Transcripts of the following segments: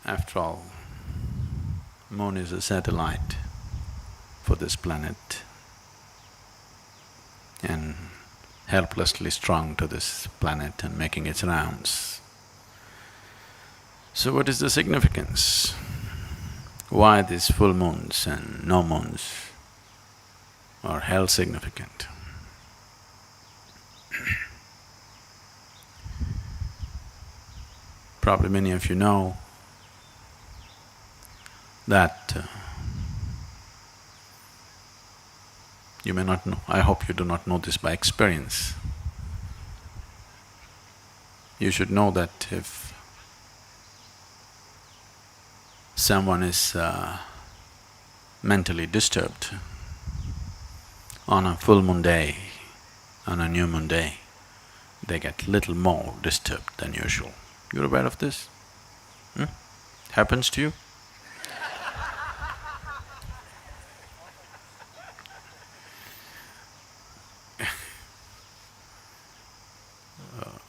After all, moon is a satellite for this planet and helplessly strung to this planet and making its rounds. So what is the significance? Why these full moons and no moons are held significant? Probably many of you know that you may not know, I hope you do not know this by experience. You should know that if someone is mentally disturbed on a full moon day, on a new moon day, they get little more disturbed than usual. You're aware of this? Happens to you?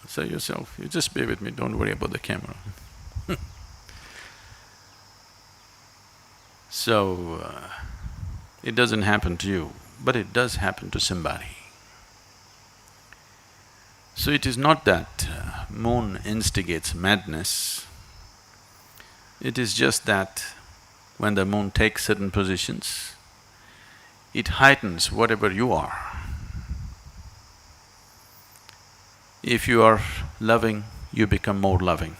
Say yourself, you just be with me, don't worry about the camera. So, it doesn't happen to you, but it does happen to somebody. So it is not that moon instigates madness, it is just that when the moon takes certain positions, it heightens whatever you are. If you are loving, you become more loving.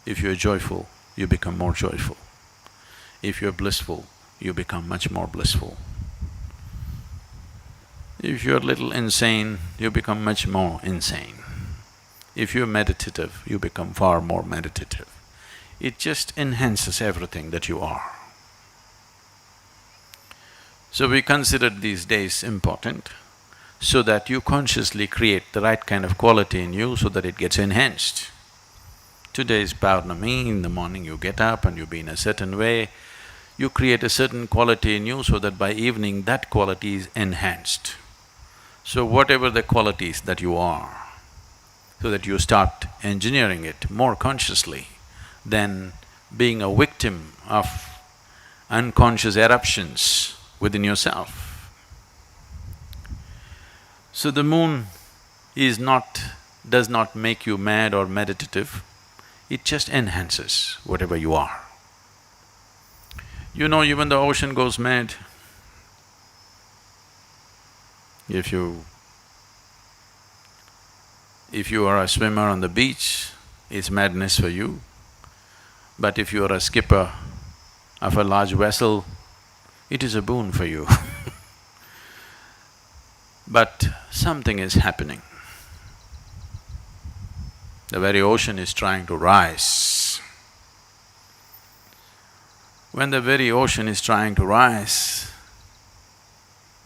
If you are joyful, you become more joyful. If you are blissful, you become much more blissful. If you're a little insane, you become much more insane. If you're meditative, you become far more meditative. It just enhances everything that you are. So we considered these days important so that you consciously create the right kind of quality in you so that it gets enhanced. Today is Pournami, in the morning you get up and you be in a certain way, you create a certain quality in you so that by evening that quality is enhanced. So whatever the qualities that you are, so that you start engineering it more consciously than being a victim of unconscious eruptions within yourself. So the moon does not make you mad or meditative, it just enhances whatever you are. You know, even the ocean goes mad. If you are a swimmer on the beach, it's madness for you. But if you are a skipper of a large vessel, it is a boon for you. But something is happening. The very ocean is trying to rise. When the very ocean is trying to rise,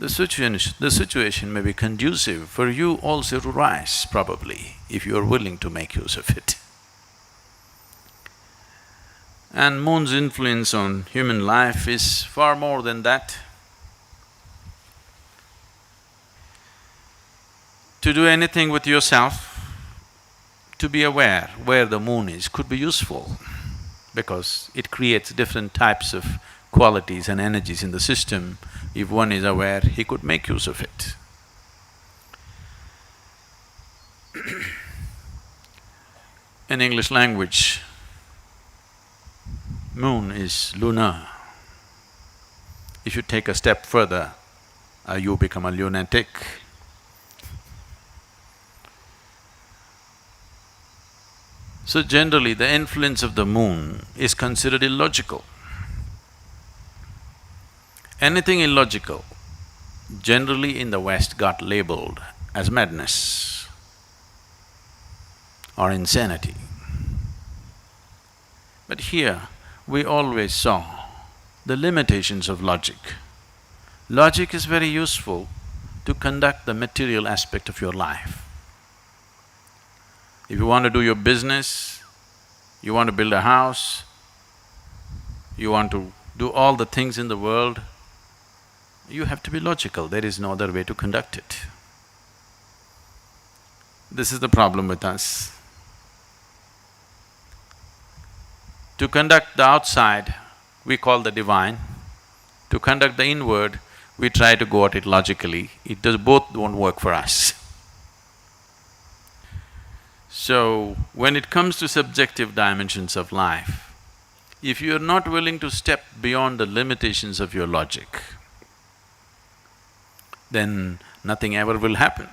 the situation may be conducive for you also to rise, probably, if you are willing to make use of it. And moon's influence on human life is far more than that. To do anything with yourself, to be aware where the moon is could be useful because it creates different types of qualities and energies in the system. If one is aware, he could make use of it. In English language, moon is lunar. If you take a step further, you become a lunatic. So generally, the influence of the moon is considered illogical. Anything illogical, generally in the West got labeled as madness or insanity. But here, we always saw the limitations of logic. Logic is very useful to conduct the material aspect of your life. If you want to do your business, you want to build a house, you want to do all the things in the world, you have to be logical, there is no other way to conduct it. This is the problem with us. To conduct the outside, we call the divine. To conduct the inward, we try to go at it logically. Both won't work for us. So, when it comes to subjective dimensions of life, if you're not willing to step beyond the limitations of your logic, then nothing ever will happen.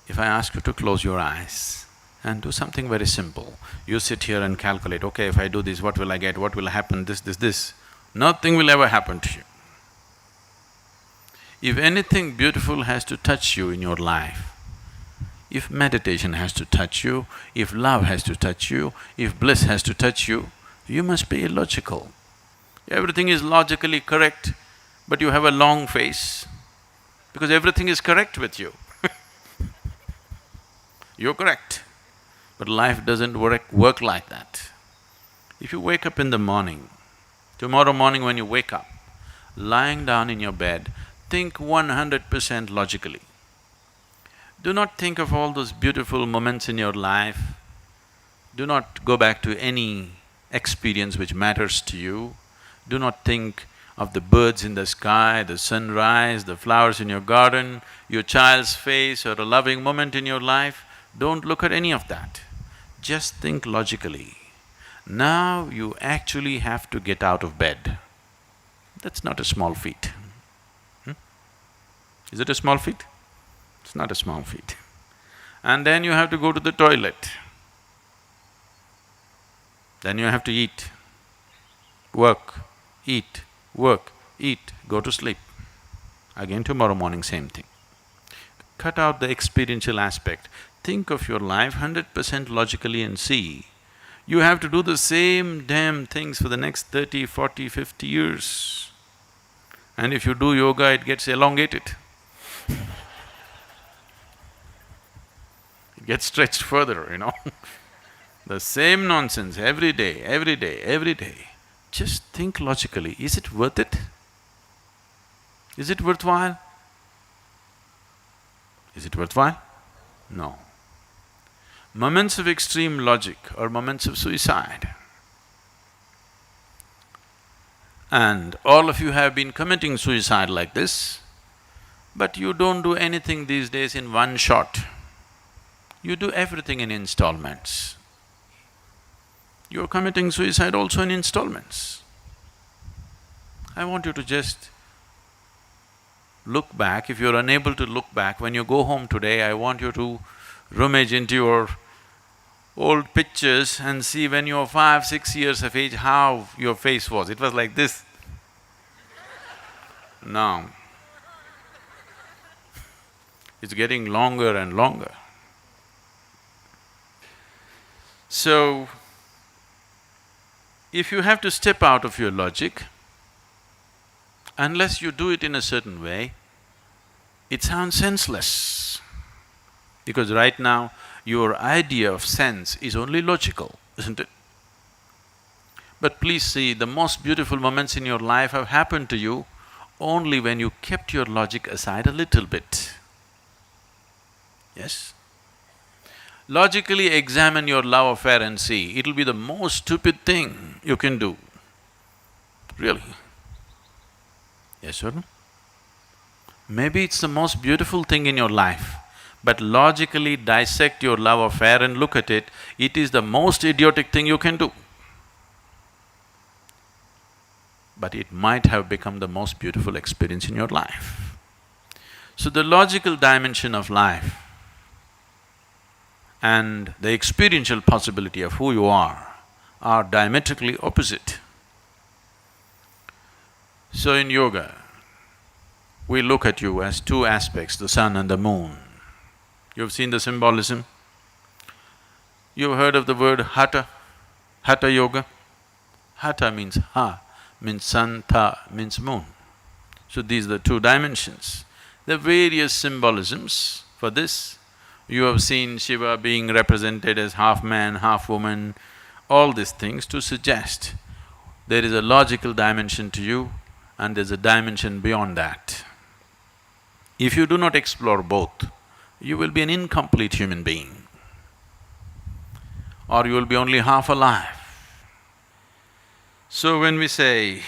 If I ask you to close your eyes and do something very simple, you sit here and calculate, okay, if I do this, what will I get, what will happen, this. Nothing will ever happen to you. If anything beautiful has to touch you in your life, if meditation has to touch you, if love has to touch you, if bliss has to touch you, you must be illogical. Everything is logically correct, but you have a long face, because everything is correct with you. You're correct, but life doesn't work like that. If you wake up in the morning, tomorrow morning when you wake up, lying down in your bed, think 100% logically. Do not think of all those beautiful moments in your life. Do not go back to any experience which matters to you. Do not think of the birds in the sky, the sunrise, the flowers in your garden, your child's face or a loving moment in your life. Don't look at any of that. Just think logically. Now you actually have to get out of bed. That's not a small feat. Is it a small feat? It's not a small feat. And then you have to go to the toilet. Then you have to eat, work, eat, go to sleep. Again tomorrow morning, same thing. Cut out the experiential aspect. Think of your life 100% logically and see, you have to do the same damn things for the next 30, 40, 50 years. And if you do yoga, it gets elongated. It gets stretched further, you know. The same nonsense every day, every day, every day. Just think logically, is it worth it? Is it worthwhile? Is it worthwhile? No. Moments of extreme logic are moments of suicide. And all of you have been committing suicide like this, but you don't do anything these days in one shot. You do everything in installments. You're committing suicide also in installments. I want you to just look back. If you're unable to look back, when you go home today, I want you to rummage into your old pictures and see when you were 5, 6 years of age, how your face was. It was like this. Now, it's getting longer and longer. So, if you have to step out of your logic, unless you do it in a certain way, it sounds senseless. Because right now, your idea of sense is only logical, isn't it? But please see, the most beautiful moments in your life have happened to you only when you kept your logic aside a little bit. Yes? Logically examine your love affair and see, it'll be the most stupid thing you can do. Really. Yes or no? Maybe it's the most beautiful thing in your life, but logically dissect your love affair and look at it, it is the most idiotic thing you can do. But it might have become the most beautiful experience in your life. So the logical dimension of life and the experiential possibility of who you are diametrically opposite. So in yoga, we look at you as two aspects, the sun and the moon. You've seen the symbolism? You've heard of the word hatha, hatha yoga? Hatha means ha, means sun, tha means moon. So these are the two dimensions. There are various symbolisms for this. You have seen Shiva being represented as half man, half woman, all these things to suggest there is a logical dimension to you and there's a dimension beyond that. If you do not explore both, you will be an incomplete human being. or you will be only half alive. So when we say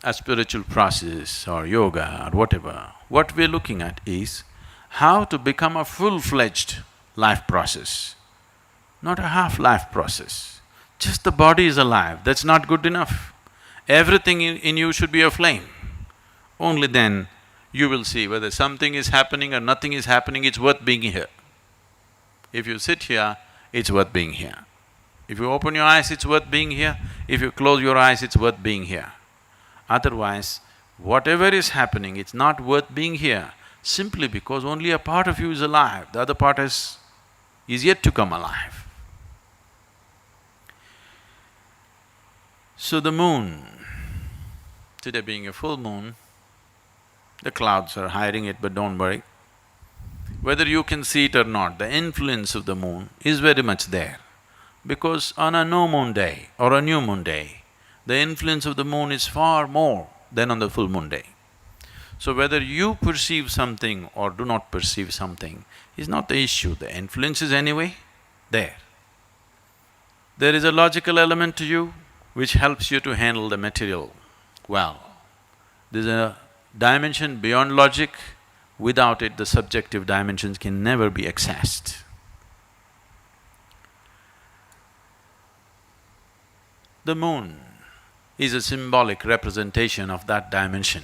a spiritual process or yoga or whatever, what we're looking at is how to become a full-fledged life process, not a half-life process. Just the body is alive, that's not good enough. Everything in you should be aflame. Only then you will see whether something is happening or nothing is happening, it's worth being here. If you sit here, it's worth being here. If you open your eyes, it's worth being here. If you close your eyes, it's worth being here. Otherwise, whatever is happening, it's not worth being here, simply because only a part of you is alive, the other part is yet to come alive. So the moon, today being a full moon, the clouds are hiding it, but don't worry. Whether you can see it or not, the influence of the moon is very much there. Because on a no moon day or a new moon day, the influence of the moon is far more than on the full moon day. So whether you perceive something or do not perceive something is not the issue, the influence is anyway there. There is a logical element to you which helps you to handle the material well. There's a dimension beyond logic, without it the subjective dimensions can never be accessed. The moon is a symbolic representation of that dimension.